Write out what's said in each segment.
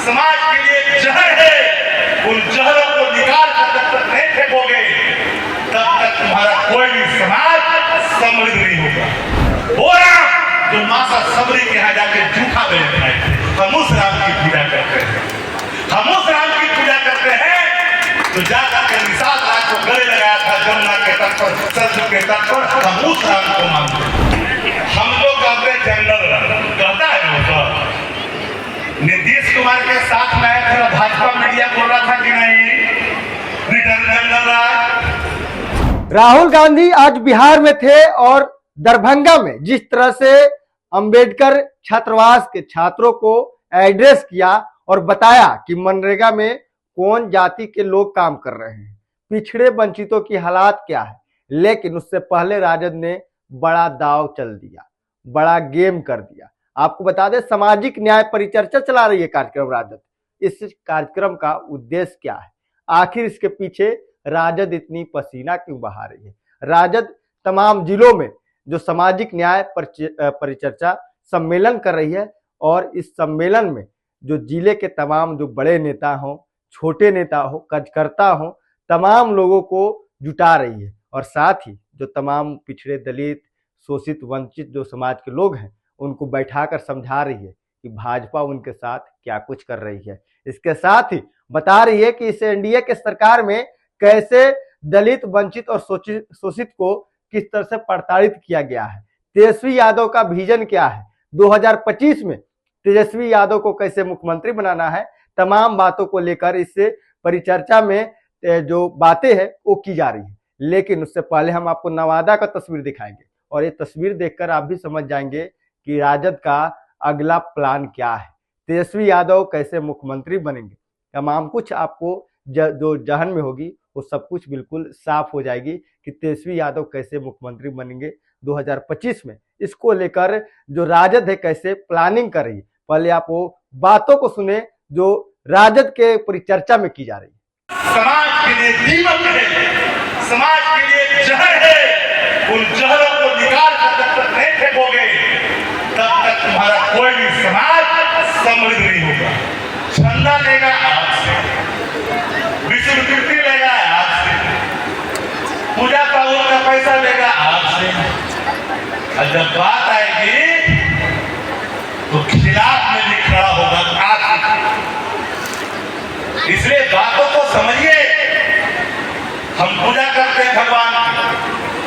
समाज के लिए जहर है, उन जहरों को निकाल कर जब तक नहीं फेंकोगे तब तक तुम्हारा कोई भी समाज समृद्ध नहीं होगा। बोरा जो माता सबरी के यहाँ जाके जूठा बेच रहे थे, हम उस राम की पूजा करते हैं, हम उस राम की पूजा करते हैं तो जाकर के निषाद राज को गले लगाया था जमुना के तट पर, सरजू के तट पर, हम उस राम को मानते हैं। हम लोग कहते जनरल कहता है वो तो नीतीश कुमार के साथ में आया था, भाजपा मीडिया बोल रहा था कि नहीं रिटर्न जनरल राज। राहुल गांधी आज बिहार में थे और दरभंगा में जिस तरह से अंबेडकर छात्रावास के छात्रों को एड्रेस किया और बताया कि मनरेगा में कौन जाति के लोग काम कर रहे हैं, पिछड़े वंचितों की हालात क्या है, लेकिन उससे पहले राजद ने बड़ा दाव चल दिया, बड़ा गेम कर दिया। आपको बता दें सामाजिक न्याय परिचर्चा चला रही है कार्यक्रम राजद। इस कार्यक्रम का उद्देश्य क्या है, आखिर इसके पीछे राजद इतनी पसीना क्यों बहा रही है। राजद तमाम जिलों में जो सामाजिक न्याय परिचर्चा सम्मेलन कर रही है और इस सम्मेलन में जो जिले के तमाम जो बड़े नेता हों, छोटे नेता हो, कार्यकर्ता हो, तमाम लोगों को जुटा रही है और साथ ही जो तमाम पिछड़े, दलित, शोषित, वंचित जो समाज के लोग हैं उनको बैठाकर समझा रही है कि भाजपा उनके साथ क्या कुछ कर रही है। इसके साथ ही बता रही है कि इस एनडीए के सरकार में कैसे दलित, वंचित और शोषित को किस तरह से प्रताड़ित किया गया है। तेजस्वी यादव का विजन क्या है, 2025 में तेजस्वी यादव को कैसे मुख्यमंत्री बनाना है, तमाम बातों को लेकर इस परिचर्चा में जो बातें हैं वो की जा रही है। लेकिन उससे पहले हम आपको नवादा का तस्वीर दिखाएंगे और ये तस्वीर देखकर आप भी समझ जाएंगे कि राजद का अगला प्लान क्या है, तेजस्वी यादव कैसे मुख्यमंत्री बनेंगे। तमाम कुछ आपको जो जहन में होगी वो सब कुछ बिल्कुल साफ हो जाएगी कि तेजस्वी यादव कैसे मुख्यमंत्री बनेंगे 2025 में। इसको लेकर जो राजद है कैसे प्लानिंग कर रही है, पहले आप वो बातों को सुने जो राजद के परिचर्चा में की जा रही है। समाज के लिए दीमक है, समाज के लिए जहर है, उन जहरों को निकाल कर जब तक नहीं फेंकोगे तब तक तुम्हारा कोई भी समाज समृद्ध नहीं होगा। चंदा लेगा आपसे, विष्णु कीर्ति लेगा आपसे, पूजा पाठ का पैसा लेगा आपसे, और जब बात आएगी तो खिलाफ में भी खड़ा होगा आपसे। इसलिए बातों को समझिए। हम पूजा करते हैं भगवान की,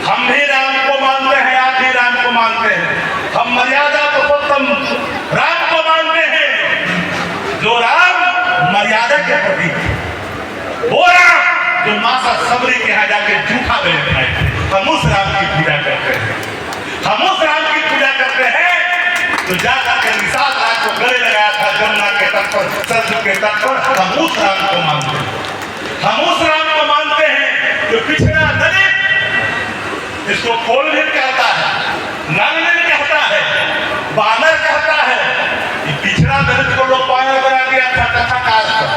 हम भी राम को मानते हैं, आप भी राम को मानते हैं, हम मर्यादा पुरुषोत्तम राम को मानते हैं जो राम मर्यादा के प्रतीक है। वो राम जो माता सबरी के यहाँ जाके जूठा बेच रहे थे, हम उस राम की पूजा करते हैं, हम उस राम की पूजा करते हैं तो जाकर के निषाद राज को गले लगाया था जमुना के तट पर, सरजू के तट पर, हम उस राम को मानते हैं, हम उस राम को मानते हैं जो पिछड़ा दलित, इसको खोल भी कहता है, नांगल कहता है, बानर कहता है, ये पिछड़ा दलित को लोग पाया बना दिया था कथाकार का।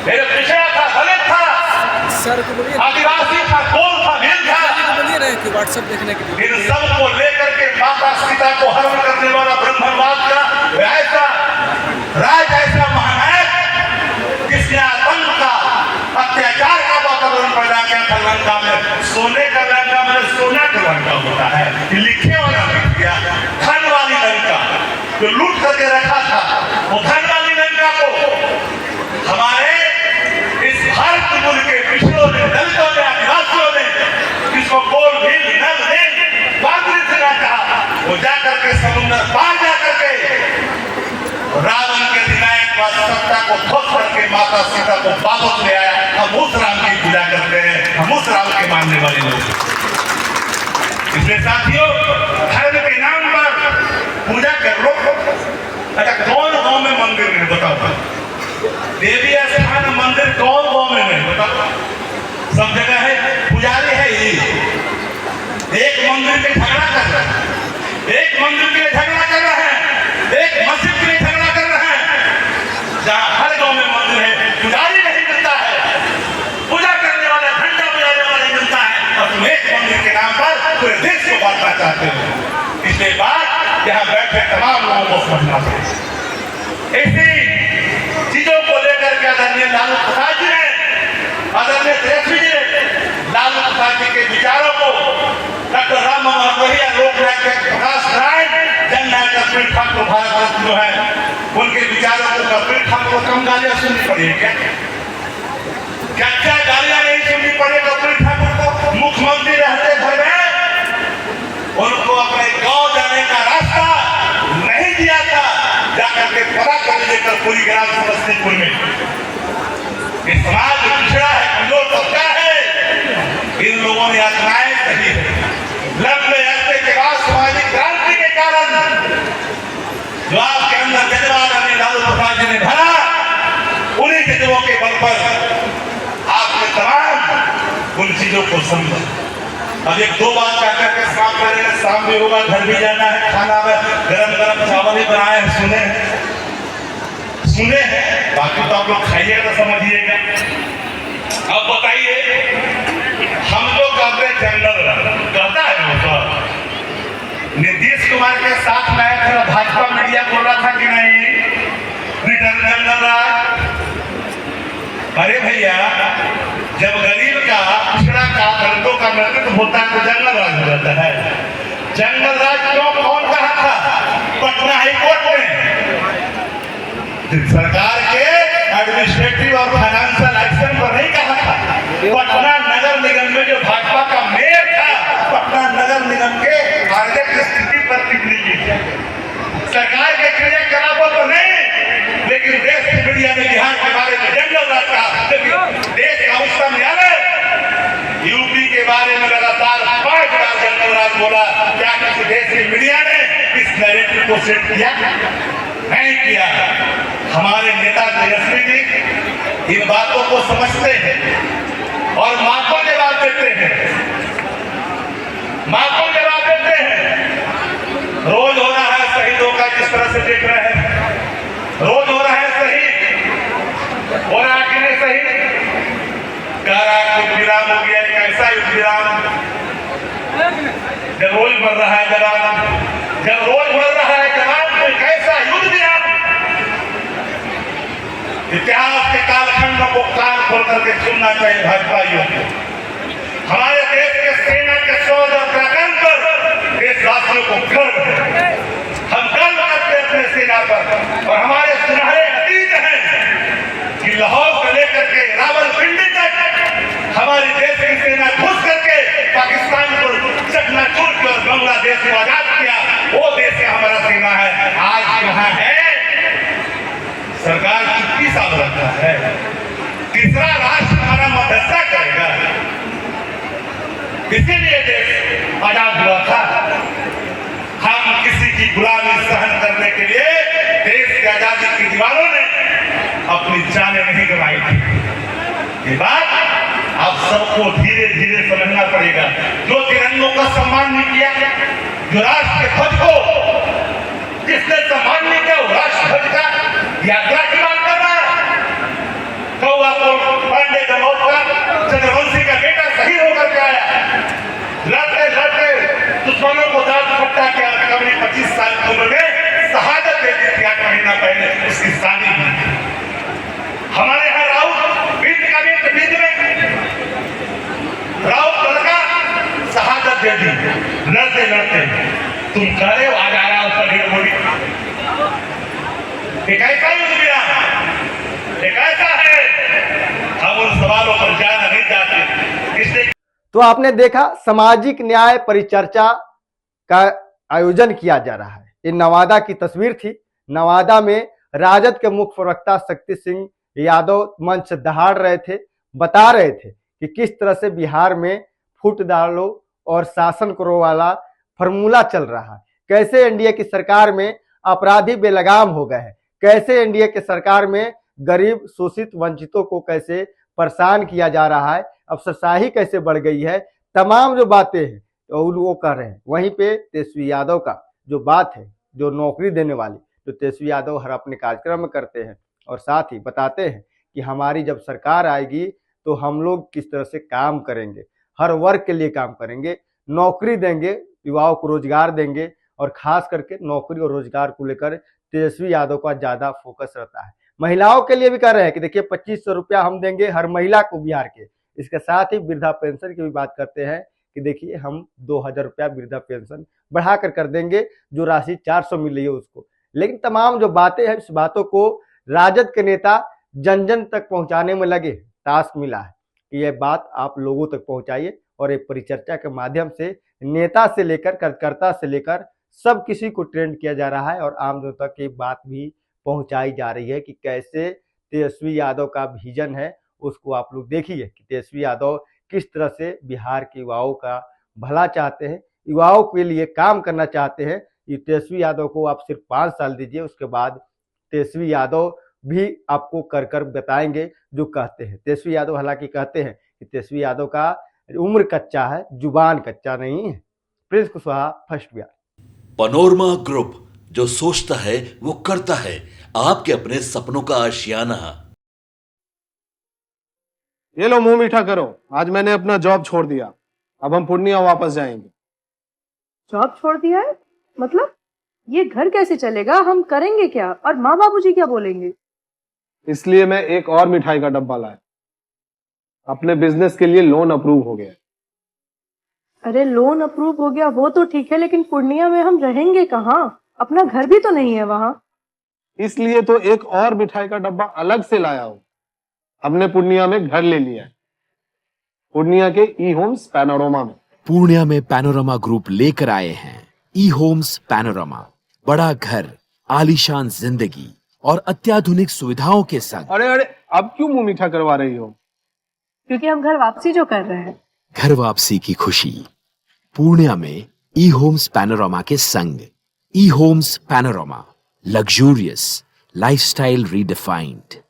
मेरे पिछड़ा था, दलित था, आदिवासी था, कोल था, भील था, व्हाट्सएप देखने के लिए इन सब को लेकर के माता सीता को हरण करने वाला ब्रह्मवाद का ऐसा राज, ऐसा महानायक जिसने आतंक का, अत्याचार का वातावरण पैदा किया था लंका में। सोने का लंका में सोना का लंका होता है, लिखे वाला लिख दिया। धन वाली लंका जो लूट करके रखा था, वो धन वाली लंका को हमारे इस भारत मुल्क के पिछड़ों ने, दलितों ने, आदिवासियों ने, जिसको गोल भील नल बांधने से ना कहा, वो जाकर के समुद्र पार जाकर के रावण के विनायक का सत्ता को ध्वस्त करके माता सीता को वापस ले आया। हम उस राम की पूजा करते हैं, हम उस राम के मानने वाले लोग। इसलिए साथियों, धर्म के नाम पर पूजा कर लो। अच्छा, कौन गांव में मंदिर नहीं बताओ? देवी स्थान मंदिर कौन गांव में नहीं बताओ? सब जगह है, पुजारी है ही। एक मंदिर के झगड़ा कर रहा है, एक मंदिर के लिए झगड़ा कर रहा है, एक मस्जिद के लिए झगड़ा कर रहा है। जहां हर गांव में मंदिर है, पुजारी नहीं मिलता है, पूजा करने वाला, घंटा बजाने वाला नहीं मिलता है, और तुम एक मंदिर के नाम पर पूरे देश को बांटना चाहते हो। इसलिए बात यहाँ बैठे तमाम लोगों को समझना चाहिए। इसी चीजों को लेकर के आदरणीय लालू प्रसाद जी ने, आदरणीय तेजस्वी जी ने लालू प्रसाद जी के विचारों को डॉक्टर राम मनोहर लोहिया, लोकनायक प्रकाश नारायण, जननायक कपिल ठाकुर, भारत रत्न जो है, उनके विचारों को कपिल ठाकुर को कम गालियां सुननी पड़ी क्या? क्या गालियां नहीं सुननी पड़ी कपिल ठाकुर को? मुख्यमंत्री रहते भरे उनको अपने गांव जाने का रास्ता नहीं दिया था, जाकर के पता कर लेकर पूरी ग्राम समस्तीपुर में समाज पिछड़ा है, कमजोर तबका है, इन लोगों ने आत्माएं सही है। लंबे अरसे के बाद सामाजिक क्रांति के कारण जो आपके अंदर जज्बा आदरणीय लालू प्रसाद जी ने भरा, उन्हीं जज्बों के बल पर आपने तमाम उन चीजों को समझा। अब एक दो बात कह करके शाम करेंगे, शाम भी होगा, घर भी जाना है, खाना में गरम गरम चावल ही बनाए हैं, सुने हैं, बाकी तो आप लोग खाइएगा तो समझिएगा। अब बताइए, हम लोग कहते जंगल कहता है वो तो नीतीश कुमार के साथ में आया था, भाजपा मीडिया बोल रहा था कि नहीं रिटर्न जंगल राज। अरे भैया, जब गरीब का, पिछड़ा का, दलितों का नेतृत्व होता है तो जंगल राज हो जाता है। जंगल राज क्यों, कौन कहा था? पटना हाईकोर्ट में सरकार के एडमिनिस्ट्रेटिव और फाइनेंशियल एक्शन पर नहीं कहा था। पटना नगर निगम में जो भाजपा का मेयर था, पटना नगर निगम के आर्थिक स्थिति पर टिप्पणी की सरकार के क्रियाकलापों पर नहीं, लेकिन देश की मीडिया ने बिहार के बारे में जंगल राज कहा। लेकिन देश का उच्चतम न्यायालय यूपी के बारे में लगातार 5 बार जंगल राज बोला। क्या किसी देश की मीडिया ने इस नैरेटिव को सेट किया? नहीं किया। हमारे नेता तेजस्वी जी इन बातों को समझते हैं और माफों जवाब देते हैं, माफों जवाब देते हैं। रोज हो रहा है शहीदों का, जिस तरह से देख रहे हैं, रोज हो रहा है शहीद, हो रहा कि नहीं शहीद? कह रहा है युद्ध विराम हो गया, एक ऐसा युद्ध विराम जब रोज बढ़ रहा है जवान, जब रोज बढ़ रहा है जवान, तो कैसा युद्ध विराम? इतिहास के कालखंड को कान खोल करके सुनना चाहिए भाजपाइयों को। हमारे देश के सेना के शौर्य और पराक्रम पर देशवासियों को गर्व है। हम गर्व करते हैं अपने सेना पर, और हमारे सुनहरे अतीत हैं कि लाहौर से लेकर के रावलपिंडी तक हमारी देश की सेना घुस करके पाकिस्तान को चकनाचूर कर बांग्लादेश को आजाद किया। वो देश हमारा सेना है। आज यहाँ है सरकार चुप्पी साध रखा है। तीसरा राष्ट्र हमारा मध्यस्थता करेगा, इसीलिए देश आजाद हुआ था। हम किसी की गुलामी सहन करने के लिए देश की आजादी की दीवारों ने अपनी जानें नहीं गंवाई थी। ये बात आप सबको धीरे धीरे समझना पड़ेगा। जो तिरंगों का सम्मान नहीं किया, जो राष्ट्र के ध्वज को जिसने सम्मान नहीं किया, वो राष्ट्र ध्वज का यात्रा की बात कर रहा है। कौआ को पांडे जमौत का चंद्रवंशी का बेटा शहीद होकर के आया, लड़ते लड़ते दुश्मनों को दांत फट्टा किया। कभी 25 साल की उम्र में शहादत दे दी थी। 8 महीना पहले उसकी शादी हुई। हमारे यहाँ राउत बीत का बीत में राउत लड़का शहादत दे दी लड़ते लड़ते। तुम कह रहे हो आज आ रहा उसका ढेर गोली। एक ऐसा युद्ध विराम, एक ऐसा है, हम उन सवालों पर जाना नहीं चाहते। इसलिए तो आपने देखा, सामाजिक न्याय परिचर्चा का आयोजन किया जा रहा है। ये नवादा की तस्वीर थी। नवादा में राजद के मुख्य प्रवक्ता शक्ति सिंह यादव मंच से दहाड़ रहे थे, बता रहे थे कि किस तरह से बिहार में फूट डालो और शासन करो वाला फॉर्मूला चल रहा है। कैसे एनडीए की सरकार में अपराधी बेलगाम हो गए हैं, कैसे एनडीए की सरकार में गरीब शोषित वंचितों को कैसे परेशान किया जा रहा है, अफसरशाही कैसे बढ़ गई है, तमाम जो बातें हैं तो वो कर रहे हैं। वहीं पे तेजस्वी यादव का जो बात है, जो नौकरी देने वाली, जो तेजस्वी यादव हर अपने कार्यक्रम में करते हैं और साथ ही बताते हैं कि हमारी जब सरकार आएगी तो हम लोग किस तरह से काम करेंगे, हर वर्ग के लिए काम करेंगे, नौकरी देंगे, युवाओं को रोजगार देंगे और खास करके नौकरी और रोजगार को लेकर तेजस्वी यादव का ज्यादा फोकस रहता है। महिलाओं के लिए भी कह रहे हैं कि देखिए 2500 रुपया हम देंगे हर महिला को बिहार के। इसके साथ ही वृद्धा पेंशन की भी बात करते हैं कि देखिए हम 2000 रुपया वृद्धा पेंशन बढ़ा कर देंगे, जो राशि 400 मिल रही है उसको। लेकिन तमाम जो बातें हैं, इस बातों को राजद के नेता जन जन तक पहुंचाने में लगे। टास्क मिला है कि यह बात आप लोगों तक पहुंचाइए और एक परिचर्चा के माध्यम से नेता से लेकर कार्यकर्ता से लेकर सब किसी को ट्रेंड किया जा रहा है और आम जनता की बात भी पहुंचाई जा रही है कि कैसे तेजस्वी यादव का विजन है उसको आप लोग देखिए कि तेजस्वी यादव किस तरह से बिहार के युवाओं का भला चाहते हैं, युवाओं के लिए काम करना चाहते हैं। ये तेजस्वी यादव को आप सिर्फ 5 साल दीजिए, उसके बाद तेजस्वी यादव भी आपको कर कर बताएंगे जो कहते हैं। तेजस्वी यादव हालांकि कहते हैं कि तेजस्वी यादव का उम्र कच्चा है, जुबान कच्चा नहीं है। Prince Kushwaha, first Bihar. Panorama group, जो सोचता है वो करता है। आपके अपने सपनों का आशियाना। ये लो मुंह मीठा करो, आज मैंने अपना जॉब छोड़ दिया, अब हम पूर्णिया वापस जाएंगे। जॉब छोड़ दिया है? मतलब ये घर कैसे चलेगा? हम करेंगे क्या? और माँ बाबूजी क्या बोलेंगे? इसलिए मैं एक और मिठाई का डब्बा लाया। अपने बिजनेस के लिए लोन अप्रूव हो गया। अरे लोन अप्रूव हो गया वो तो ठीक है, लेकिन पूर्णिया में हम रहेंगे कहाँ? अपना घर भी तो नहीं है वहां। इसलिए तो एक और मिठाई का डब्बा अलग से लाया हूं। हमने पूर्णिया में घर ले लिया है, पूर्णिया के ई होम्स पैनोरमा में। पूर्णिया में पैनोरमा ग्रुप लेकर आए हैं ई होम्स पैनोरमा। बड़ा घर, आलीशान जिंदगी और अत्याधुनिक सुविधाओं के संग। अरे अब क्यों मुंह मीठा करवा रही हो? क्योंकि हम घर वापसी जो कर रहे हैं। घर वापसी की खुशी पूर्णिया में ई होम्स पैनोरमा के संग। E homes panorama, luxurious lifestyle redefined.